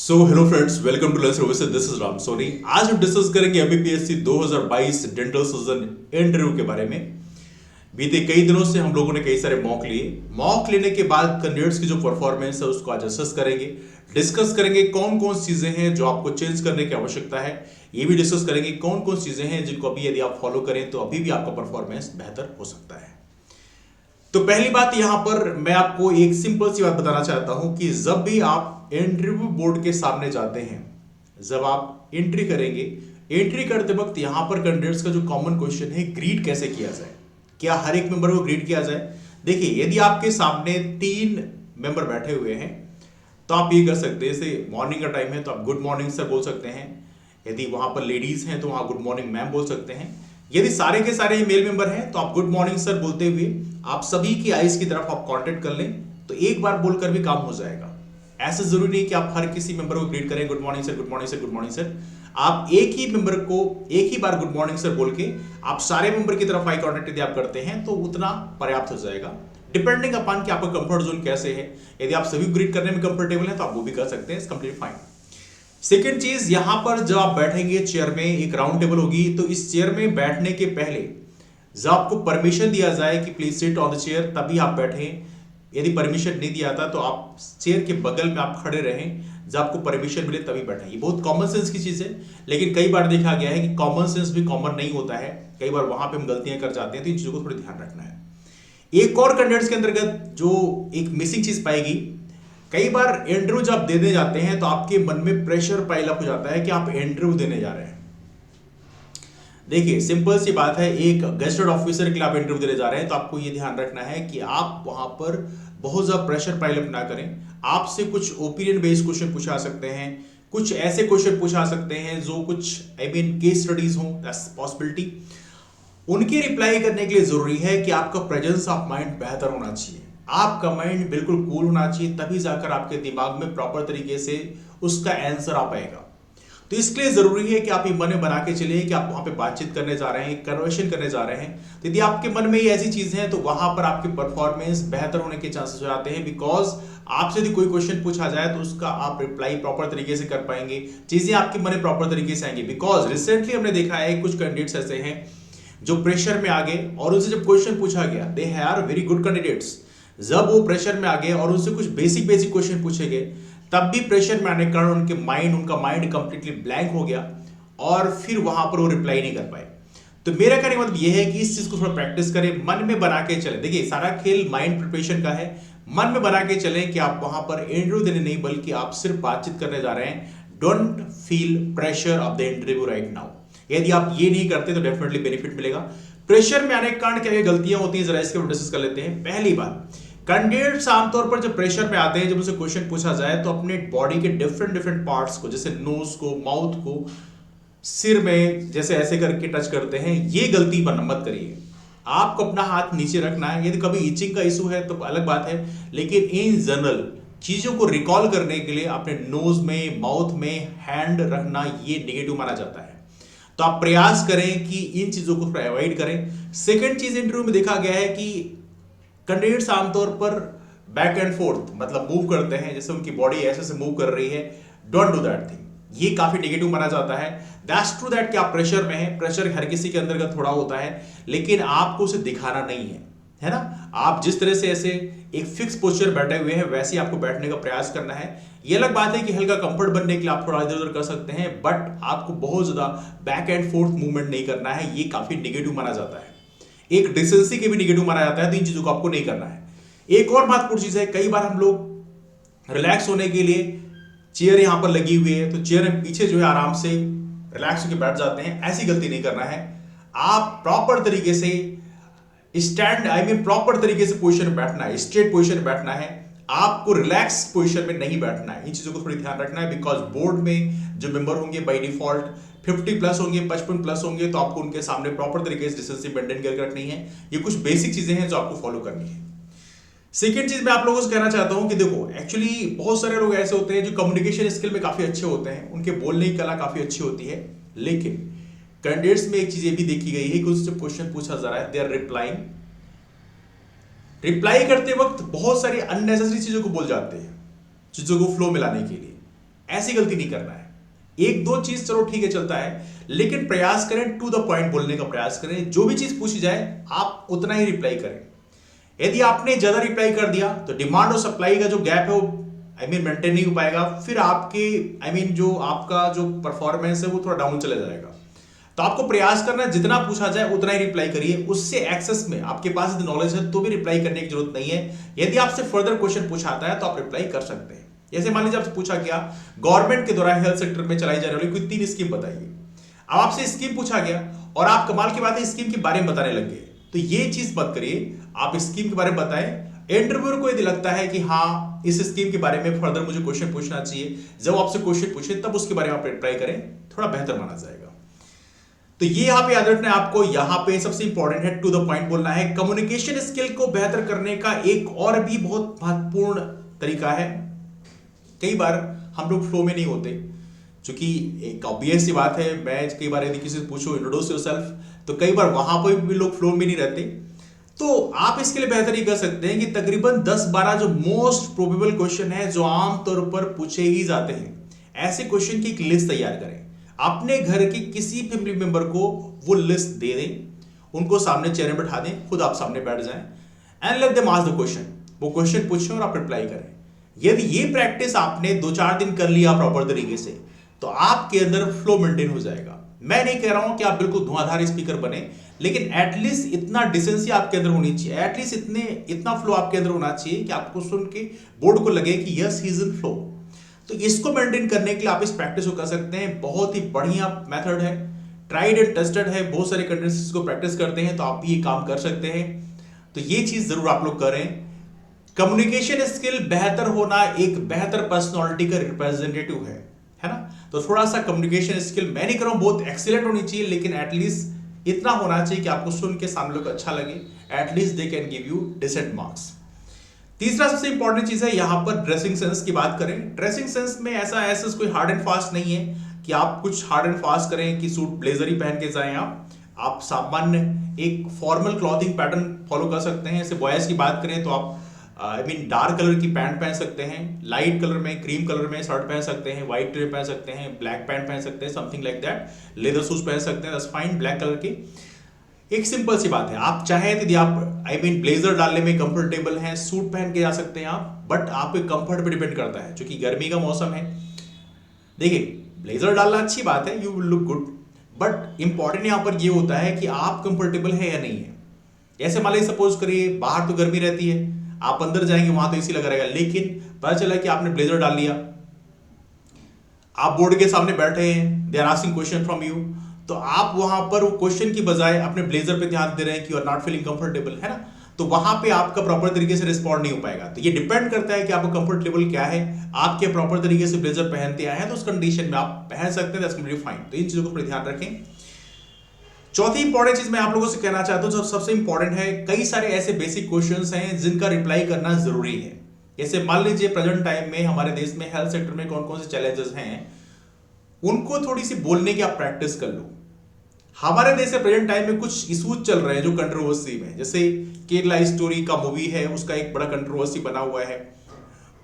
So hello friends, welcome to learn services. This is Ram Soni. आज हम discuss करेंगे MBPSC 2022 dental surgeon interview के बारे में। बीते कई दिनों से हम लोगों ने कई सारे मॉक लिए। मॉक लेने के बाद कैंडिडेट्स की जो परफॉर्मेंस है उसको आज असेस करेंगे, डिस्कस करेंगे कौन कौन चीजें हैं जो आपको चेंज करने की आवश्यकता है। ये भी डिस्कस करेंगे कौन कौन चीजें हैं जिनको अभी यदि आप फॉलो करें तो अभी भी आपका परफॉर्मेंस बेहतर हो सकता है। तो पहली बात यहां पर मैं आपको एक सिंपल सी बात बताना चाहता हूं कि जब भी आप इंटरव्यू बोर्ड के सामने जाते हैं, जब आप एंट्री करेंगे, एंट्री करते वक्त यहां पर कैंडिडेट्स का जो कॉमन क्वेश्चन है, ग्रीट कैसे किया जाए, क्या हर एक मेंबर को ग्रीट किया जाए। देखिए, यदि आपके सामने 3 मेंबर बैठे हुए हैं तो आप ये कर सकते हैं, जैसे मॉर्निंग का टाइम है तो आप गुड मॉर्निंग सर बोल सकते हैं। यदि वहां पर लेडीज हैं तो वहां गुड मॉर्निंग मैम बोल सकते हैं। यदि सारे के सारे मेल मेंबर हैं तो आप गुड मॉर्निंग सर बोलते हुए आप सभी की आईज की तरफ आप कांटेक्ट कर लें तो एक बार बोलकर भी काम हो जाएगा। ऐसा जरूरी नहीं कि आप हर किसी मेंबर को ग्रीट करें good morning sir, good morning sir, good morning sir. आप एक ही मेंबर को एक ही बार गुड मॉर्निंग सर बोल के आप सारे मेंबर की तरफ आई कांटेक्ट यदि आप करते हैं तो उतना पर्याप्त हो जाएगा, डिपेंडिंग अपॉन कि आपका कंफर्ट जोन कैसे है। यदि आप सभी ग्रीट करने में कंफर्टेबल हैं तो आप वो भी कर सकते हैं, इट्स कंप्लीटली फाइन। सेकेंड चीज, यहां पर जब आप बैठेंगे चेयर में, एक राउंड टेबल होगी, तो इस चेयर में बैठने के पहले जब आपको परमिशन दिया जाए कि please sit on the chair, तभी आप बैठें। यदि परमिशन नहीं दिया था तो आप चेयर के बगल में आप खड़े रहें, जब आपको परमिशन मिले तभी बैठें। ये बहुत कॉमन सेंस की चीज है, लेकिन कई बार देखा गया है कि कॉमन सेंस भी कॉमन नहीं होता है। कई बार वहां पे हम गलतियां कर जाते हैं, तो इन चीजों को थोड़ी ध्यान रखना है। एक और कैंडिडेट्स के अंतर्गत जो एक मिसिंग चीज पाएगी, कई बार इंटरव्यू जब आप देने जाते हैं तो आपके मन में प्रेशर पाइल अप हो जाता है कि आप इंटरव्यू देने जा रहे हैं। देखिए, सिंपल सी बात है, एक गेस्टेड ऑफिसर के लिए आप इंटरव्यू देने जा रहे हैं तो आपको ये ध्यान रखना है कि आप वहां पर बहुत ज्यादा प्रेशर पाइल अप ना करें। आपसे कुछ ओपिनियन बेस्ड क्वेश्चन पूछा सकते हैं, कुछ ऐसे क्वेश्चन पूछा सकते हैं जो कुछ केस स्टडीज हो, पॉसिबिलिटी। उनकी रिप्लाई करने के लिए जरूरी है कि आपका प्रेजेंस ऑफ माइंड बेहतर होना चाहिए, आपका माइंड बिल्कुल कूल होना चाहिए, तभी जाकर आपके दिमाग में प्रॉपर तरीके से उसका आंसर आ पाएगा। तो इसके लिए जरूरी है कि आप ये मन में बना के चलिए कि आप वहां पे बातचीत करने जा रहे हैं, कन्वर्सेशन करने जा रहे हैं। तो यदि आपके मन में ये ऐसी चीजें हैं तो वहां पर आपकी परफॉर्मेंस बेहतर होने के चांसेस हो जाते हैं, बिकॉज आपसे यदि कोई क्वेश्चन पूछा जाए तो उसका आप रिप्लाई प्रॉपर तरीके से कर पाएंगे, चीजें आपके मन में प्रॉपर तरीके से आएंगी। बिकॉज रिसेंटली हमने देखा है कुछ कैंडिडेट्स ऐसे हैं जो प्रेशर में आ गए और उनसे जब क्वेश्चन पूछा गया, they are very good candidates, जब वो प्रेशर में आ गए और उनसे कुछ बेसिक बेसिक क्वेश्चन पूछे गए, तब भी प्रेशर में आने के कारण उनका माइंड कंप्लीटली ब्लैंक हो गया और फिर वहां पर वो रिप्लाई नहीं कर पाए। तो मेरा कहने का मतलब यह है कि इस चीज को थोड़ा प्रैक्टिस करें, मन में बना के चले। देखिए, सारा खेल माइंड प्रिपरेशन का है। मन में बना के चलें कि आप वहां पर इंटरव्यू देने नहीं बल्कि आप सिर्फ बातचीत करने जा रहे हैं। Don't feel pressure of the interview right now. यदि आप ये नहीं करते तो डेफिनेटली बेनिफिट मिलेगा। प्रेशर में आने के कारण क्या गलतियां होती हैं, जरा इसके ऊपर डिस्कस कर लेते हैं। पहली बात, कैंडिडेट्स आमतौर पर जब प्रेशर में आते हैं, जब उनसे क्वेश्चन पूछा जाए तो अपने बॉडी के डिफरेंट डिफरेंट पार्ट्स को, जैसे नोज को, माउथ को, सिर में जैसे ऐसे करके टच करते हैं। ये गलती मत करिए। आपको अपना हाथ नीचे रखना है। यदि कभी इचिंग का इशू है तो अलग बात है, लेकिन इन जनरल चीजों को रिकॉल करने के लिए अपने नोज में, माउथ में हैंड रखना ये नेगेटिव माना जाता है। तो आप प्रयास करें कि इन चीजों को अवॉइड करें। सेकंड चीज, इंटरव्यू में देखा गया है कि कैंडिडेट्स आमतौर पर बैक एंड फोर्थ मतलब मूव करते हैं, जैसे उनकी बॉडी ऐसे से मूव कर रही है। डोंट डू दैट थिंग, ये काफी नेगेटिव माना जाता है। दैट्स ट्रू दैट कि आप प्रेशर में हैं, प्रेशर हर किसी के अंदर का थोड़ा होता है, लेकिन आपको उसे दिखाना नहीं है ना। आप जिस तरह से ऐसे एक फिक्स पोस्चर बैठे हुए हैं वैसे ही आपको बैठने का प्रयास करना है। ये अलग बात है कि हल्का कंफर्ट बनने के लिए आप थोड़ा इधर उधर कर सकते हैं, बट आपको बहुत ज्यादा बैक एंड फोर्थ मूवमेंट नहीं करना है। ये काफी नेगेटिव माना जाता है, एक डिसेंसी के भी नेगेटिव माना जाता है। तो इन चीजों को आपको नहीं करना है। एक और महत्वपूर्ण चीज है, कई बार हम लोग रिलैक्स होने के लिए चेयर यहां पर लगी हुई है तो चेयर में पीछे जो है आराम से रिलैक्स होकर बैठ जाते हैं। ऐसी गलती नहीं करना है। आप प्रॉपर तरीके से प्रॉपर तरीके से पोजीशन में बैठना है, स्ट्रेट पोजीशन में बैठना है। आपको रिलैक्स पोजीशन में नहीं बैठना है। इन चीजों को थोड़ी ध्यान रखना है, बिकॉज बोर्ड में जो मेंबर होंगे बाय डिफॉल्ट 50 प्लस होंगे, 55 प्लस होंगे, तो आपको उनके सामने प्रॉपर तरीके से डिस्टेंस मेंटेन करके रखनी है। ये कुछ बेसिक चीजें हैं जो आपको फॉलो करनी है। सेकेंड चीज मैं आप लोगों से कहना चाहता हूं कि देखो, एक्चुअली बहुत सारे लोग ऐसे होते हैं जो कम्युनिकेशन स्किल में काफी अच्छे होते हैं, उनके बोलने की कला काफी अच्छी होती है, लेकिन कैंडिडेट्स में एक चीज ये भी देखी गई है कि उनसे जब क्वेश्चन पूछा जा रहा है, दे आर रिप्लाई करते वक्त बहुत सारी अननेसेसरी चीजों को बोल जाते हैं, चीजों को फ्लो में लाने के लिए। ऐसी गलती नहीं करना है। एक दो चीज चलो ठीक है चलता है, लेकिन प्रयास करें टू द पॉइंट बोलने का प्रयास करें। जो भी चीज पूछी जाए आप उतना ही रिप्लाई करें। यदि आपने ज्यादा रिप्लाई कर दिया तो डिमांड और सप्लाई का जो गैप है वो मेंटेन नहीं हो पाएगा, फिर आपके जो आपका जो परफॉर्मेंस है वो थोड़ा डाउन चला जाएगा। तो आपको प्रयास करना है जितना पूछा जाए उतना ही रिप्लाई करिए। उससे एक्सेस में आपके पास यदि नॉलेज है तो भी रिप्लाई करने की जरूरत नहीं है। यदि आपसे फर्दर क्वेश्चन पूछा आता है तो आप रिप्लाई कर सकते हैं। जैसे मान लीजिए आपसे पूछा गया गवर्नमेंट के द्वारा हेल्थ सेक्टर में चलाई जाने वाली कोई 3 स्कीम बताइए। अब आपसे स्कीम पूछा गया और आप कमाल की बात है स्कीम के बारे में बताने लग गए, तो ये चीज मत करिए। आप स्कीम के बारे में बताएं। इंटरव्यूअर को यदि लगता है कि हाँ इस स्कीम के बारे में फर्दर मुझे क्वेश्चन पूछना चाहिए, जब आपसे क्वेश्चन पूछे तब उसके बारे में आप रिप्लाई करें, थोड़ा बेहतर माना जाएगा। तो ये यहां पे याद रखना है आपको। यहां पे सबसे इंपॉर्टेंट है टू द पॉइंट बोलना है। कम्युनिकेशन स्किल को बेहतर करने का एक और भी बहुत महत्वपूर्ण तरीका है। कई बार हम लोग फ्लो में नहीं होते, क्योंकि एक ऑब्वियस सी बात है, मैं कई बार यदि किसी से पूछो इंट्रोड्यूस योरसेल्फ, तो कई बार वहां पर भी लोग फ्लो में नहीं रहते। तो आप इसके लिए बेहतर ही कर सकते हैं कि तकरीबन 10-12 जो मोस्ट प्रोबेबल क्वेश्चन है जो आमतौर पर पूछे ही जाते हैं, ऐसे क्वेश्चन की एक लिस्ट तैयार करें। अपने घर के किसी फैमिली मेंबर को वो लिस्ट दे दें, उनको सामने चेयर में बैठा दें, खुद आप सामने बैठ जाएं and let them ask the question. वो क्वेश्चन पूछें और आप रिप्लाई करें। यदि ये प्रैक्टिस आपने 2-4 दिन कर लिया प्रॉपर तरीके से, तो आपके अंदर फ्लो मेंटेन हो जाएगा। मैं नहीं कह रहा हूं कि आप बिल्कुल धुआंधार स्पीकर बने, लेकिन एटलीस्ट इतना डिसेंसी आपके अंदर होनी चाहिए, एटलीस्ट इतना फ्लो आपके अंदर होना चाहिए कि आपको सुन के बोर्ड को लगे कि yes he is in flow. तो इसको मेंटेन करने के लिए आप इस प्रैक्टिस को कर सकते हैं। बहुत ही बढ़िया मेथड है, ट्राइड एंड टेस्टेड है। बहुत सारे कंटेस्टेंट्स को प्रैक्टिस करते हैं, तो आप भी ये काम कर सकते हैं। तो ये चीज जरूर आप लोग करें। कम्युनिकेशन स्किल बेहतर होना एक बेहतर पर्सनालिटी का रिप्रेजेंटेटिव है ना। तो थोड़ा सा कम्युनिकेशन स्किल मैं नहीं कर रहा हूं बहुत एक्सीलेंट होनी चाहिए, लेकिन एटलीस्ट इतना होना चाहिए कि आपको सुन के सामने लोग अच्छा लगे। At least they can give you decent marks. तीसरा सबसे इंपॉर्टेंट चीज है यहां पर ड्रेसिंग सेंस की बात करें। ड्रेसिंग सेंस में ऐसा कोई हार्ड एंड फास्ट नहीं है कि आप कुछ हार्ड एंड फास्ट करें कि सूट ब्लेजर ही पहन के जाएं। आप सामान्य एक फॉर्मल क्लॉथिंग पैटर्न फॉलो कर सकते हैं। जैसे बॉयज की बात करें तो आप डार्क कलर की पैंट पहन सकते हैं, लाइट कलर में क्रीम कलर में शर्ट पहन सकते हैं, व्हाइट टी पहन सकते हैं, ब्लैक पैंट पहन सकते हैं, something like that. Leather shoes पहन सकते हैं, दैट्स फाइन, ब्लैक कलर की। एक सिंपल सी बात है, आप चाहे यदि आप ब्लेजर डालने में कंफर्टेबल हैं, सूट पहन के जा सकते हैं आप, बट आपके कंफर्ट पे डिपेंड करता है, क्योंकि गर्मी का मौसम है। देखिए ब्लेजर डालना अच्छी बात है, you will look good, but important यहां पर ये होता है कि आप कंफर्टेबल है या नहीं है। जैसे मान लीजिए सपोज करिए बाहर तो गर्मी रहती है, आप अंदर जाएंगे वहां तो एसी लगा रहेगा, लेकिन पता चला कि आपने ब्लेजर डाल लिया, आप बोर्ड के सामने बैठे हैं, they are asking question from you, तो आप वहां पर वो क्वेश्चन की बजाय अपने ब्लेजर पे ध्यान दे रहे हैं कि you are not feeling comfortable, है ना। तो वहां पे आपका प्रॉपर तरीके से रिस्पॉन्ड नहीं हो पाएगा। तो ये डिपेंड करता है कि आपका कंफर्टेबल क्या है। आप क्या प्रॉपर तरीके से ब्लेजर पहनते आए हैं तो उस कंडीशन में आप पहन सकते हैं, दैट्स कंप्लीटली फाइन। तो इन चीजों को ध्यान रखें। चौथी इंपॉर्टेंट चीज मैं आप लोगों से कहना चाहता हूं, सबसे इंपॉर्टेंट है, कई सारे ऐसे बेसिक क्वेश्चंस हैं जिनका रिप्लाई करना जरूरी है। जैसे मान लीजिए प्रेजेंट टाइम में हमारे देश में हेल्थ सेक्टर में कौन कौन से चैलेंजेस हैं, उनको थोड़ी सी बोलने की आप प्रैक्टिस कर लो। हमारे देश में प्रेजेंट टाइम में कुछ इशूज चल रहे हैं जो कंट्रोवर्सी में, जैसे केरला स्टोरी का मूवी है, उसका एक बड़ा कंट्रोवर्सी बना हुआ है,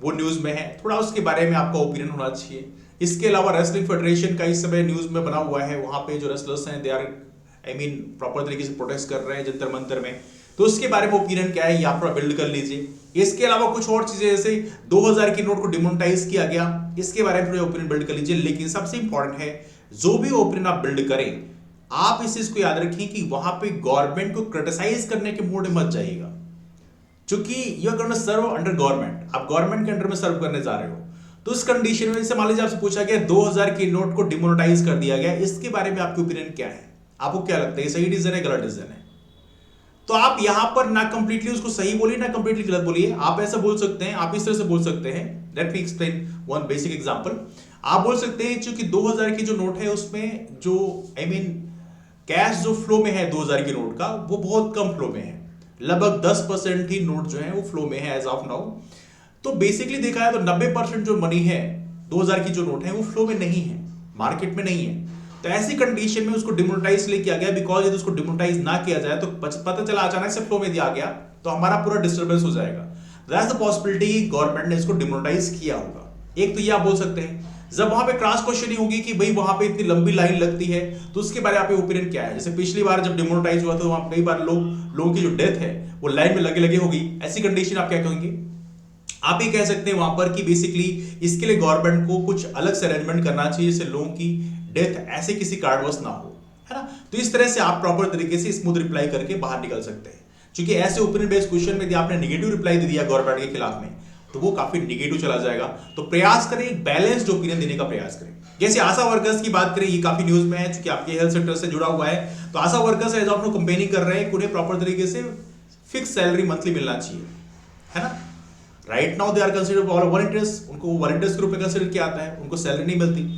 वो न्यूज में है, थोड़ा उसके बारे में आपका ओपिनियन होना चाहिए। इसके अलावा रेसलिंग फेडरेशन का इस समय न्यूज में बना हुआ है, वहां पे जो रेसलर्स हैं दे आर प्रॉपर तरीके से प्रोटेस्ट कर रहे हैं जंतर मंतर में, तो उसके बारे में ओपिनियन क्या है ये आप थोड़ा बिल्ड कर लीजिए। इसके अलावा कुछ और चीजें, जैसे 2000 की नोट को डिमोनेटाइज किया गया, इसके बारे में थोड़ा ओपिनियन बिल्ड कर लीजिए। लेकिन सबसे इंपॉर्टेंट है, जो भी ओपिनियन आप बिल्ड करें, आप इस चीज को याद रखें कि वहां पे गवर्नमेंट को क्रिटिसाइज करने के मूड में मत जाइएगा, क्योंकि you are going to serve under government, आप गवर्नमेंट के अंडर में सर्व करने जा रहे हो। तो इस कंडीशन में, जैसे मान लीजिए आपसे पूछा गया 2000 की नोट को डिमोनेटाइज कर दिया गया, इसके बारे में आपके ओपिनियन क्या है, आपको क्या लगता है, सही डिसीजन है गलत डिसीजन है। तो आप यहां पर ना कंप्लीटली उसको सही बोलिए ना कंप्लीटली गलत बोलिए, आप ऐसा बोल सकते हैं, आप इस तरह से बोल सकते हैं। Let me explain one basic example. आप बोल सकते हैं क्योंकि 2000 की जो नोट है उसमें जो कैश जो फ्लो में है 2000 की नोट का, वो बहुत कम फ्लो में है, लगभग 10% ही नोट जो है वो फ्लो में है एज ऑफ नाउ। तो बेसिकली देखा है तो 90% जो मनी है 2000 की जो नोट है वो फ्लो में नहीं है, मार्केट में नहीं है। तो ऐसी कंडीशन में उसको डिमोनेटाइज ले किया गया, बिकॉज यदि उसको डिमोनेटाइज ना किया जाए तो पता चला अचानक से फ्लो में दिया गया तो हमारा पूरा डिस्टर्बेंस हो जाएगा। दैट्स द पॉसिबिलिटी गवर्नमेंट ने इसको डिमोनेटाइज किया होगा। एक तो ये आप बोल सकते हैं। जब वहां पे क्रॉस क्वेश्चनिंग होगी कि भाई वहां पे इतनी लंबी लाइन लगती है तो उसके बारे में आपके ओपिनियन क्या है। जैसे पिछली बार जब डिमोनेटाइज हुआ था तो वहां कई बार लोगों की जो डेथ है वो लाइन में लगे लगे होगी, ऐसी कंडीशन आप क्या कहेंगे। आप ये कह सकते हैं वहां पर कि बेसिकली इसके लिए गवर्नमेंट को कुछ अलग से अरेंजमेंट करना चाहिए जिससे लोगों की डेथ ऐसे किसी कारणवश ना हो, है ना। तो इस तरह से आप प्रॉपर तरीके से स्मूथ रिप्लाई करके बाहर निकल सकते हैं। क्योंकि ऐसे ओपिनियन बेस्ड क्वेश्चन में यदि आपने नेगेटिव रिप्लाई दे दिया गवर्नमेंट के खिलाफ में तो वो काफी नेगेटिव चला जाएगा। तो प्रयास करें एक बैलेंस्ड ओपिनियन देने का प्रयास करें। जैसे आशा वर्कर्स की बात करें, ये काफी न्यूज में है क्योंकि आपके हेल्थ सेक्टर से जुड़ा हुआ है। तो आशा वर्कर्स है जो आप लोग कंपेनिंग कर रहे हैं, उन्हें प्रॉपर तरीके से फिक्स सैलरी मंथली मिलना चाहिए, है ना। Right now they are considered volunteers, उनको वॉलंटियर्स के रूप में कंसिडर किया जाता है, उनको सैलरी नहीं मिलती।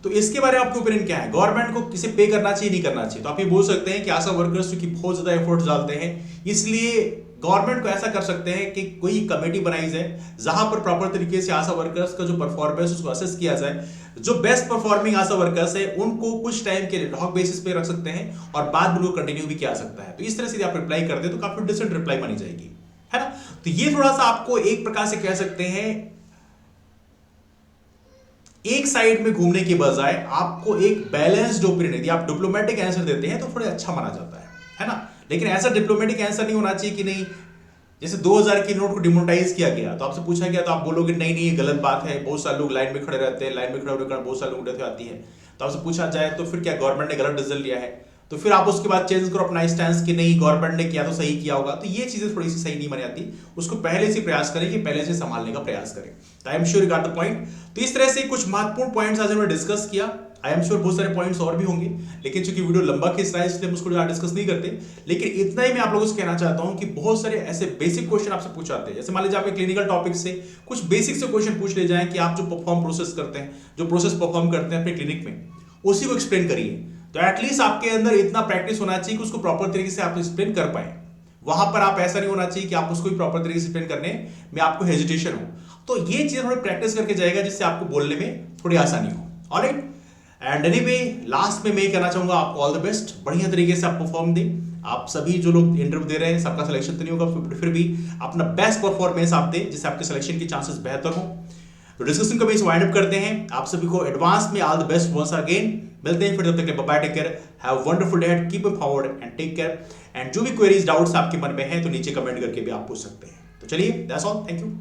तो इसके बारे में आपके ओपिनियन क्या है, गवर्नमेंट को किसे पे करना चाहिए नहीं करना चाहिए। तो आप ये बोल सकते हैं कि आशा वर्कर्स क्योंकि बहुत ज्यादा एफर्ट्स डालते हैं इसलिए गवर्नमेंट को ऐसा कर सकते हैं कि कोई कमेटी बनाई जाए जहां पर प्रॉपर तरीके से आशा वर्कर्स का जो परफॉर्मेंस उसको असेस किया जाए। जो बेस्ट परफॉर्मिंग आशा वर्कर्स है उनको कुछ टाइम के लिए लॉक बेसिस पे रख सकते हैं और बाद में उनको कंटिन्यू भी किया सकता है। तो इस तरह से आप रिप्लाई करते हैं तो काफी डिसेंट रिप्लाई मानी जाएगी, है ना। तो ये थोड़ा सा आपको एक प्रकार से कह सकते हैं एक साइड में घूमने के बजाय आपको एक बैलेंस्ड ओपिनियन, यदि आप डिप्लोमेटिक आंसर देते हैं तो थोड़ा अच्छा माना जाता है ना। लेकिन ऐसा डिप्लोमेटिक आंसर नहीं होना चाहिए कि नहीं जैसे 2000 के नोट को डिमोनेटाइज किया गया तो आपसे पूछा गया तो आप बोलोगे नहीं नहीं ये गलत बात है, बहुत सारे लोग लाइन में खड़े रहते हैं, लाइन में खड़े होकर बहुत सारे लोग डेथ आती है। तो आपसे पूछा जाए तो फिर क्या गवर्नमेंट ने गलत डिसीजन लिया है, तो फिर आप उसके बाद चेंज करो अपना स्टैंस कि नहीं गवर्नमेंट ने किया तो सही किया होगा। तो ये चीजें थोड़ी सी सही नहीं मानी जाती, उसको पहले से प्रयास करें कि पहले से संभालने का प्रयास करें। तो I am sure you got the point. तो इस तरह से कुछ महत्वपूर्ण पॉइंट्स आज हमने डिस्कस किया। आई एम श्योर बहुत सारे पॉइंट्स और भी होंगे लेकिन चूंकि वीडियो लंबा खींच रहा है इसलिए हम उसको ज़्यादा डिस्कस नहीं करते। लेकिन इतना ही मैं आप लोगों से कहना चाहता हूं कि बहुत सारे ऐसे बेसिक क्वेश्चन आपसे पूछाते हैं। जैसे मान लीजिए आपके क्लिनिकल टॉपिक से कुछ बेसिक से क्वेश्चन पूछ ले जाएं कि आप जो परफॉर्म प्रोसेस करते हैं, जो प्रोसेस परफॉर्म करते हैं अपने क्लिनिक में, उसी को एक्सप्लेन करिए। तो एटलीस्ट आपके अंदर इतना प्रैक्टिस होना चाहिए कि उसको प्रॉपर तरीके से आप एक्सप्लेन कर पाए। वहां पर आप ऐसा नहीं होना चाहिए कि आप उसको भी प्रॉपर तरीके से एक्सप्लेन करने में आपको हेजिटेशन हो। तो ये चीजें थोड़ी प्रैक्टिस करके जाएगा जिससे आपको बोलने में थोड़ी आसानी हो। ऑलराइट, एंड एनीवे लास्ट में मैं कहना चाहूंगा आपको ऑल द बेस्ट, बढ़िया तरीके से आप परफॉर्म दें। आप सभी जो लोग इंटरव्यू दे रहे हैं सबका सिलेक्शन तो नहीं होगा, फिर भी अपना बेस्ट परफॉर्मेंस आप दें जिससे आपके सिलेक्शन के चांसेस बेहतर हो। तो डिस्कशन को भी वाइंड अप करते हैं। आप सभी को एडवांस में all the best once again. मिलते हैं फिर, तब तक के लिए bye, take care, have wonderful day, keep it forward and take care. And जो भी क्वेरीज डाउट्स आपके मन में हैं तो नीचे कमेंट करके भी आप पूछ सकते हैं। तो चलिए दैट्स ऑल, थैंक यू।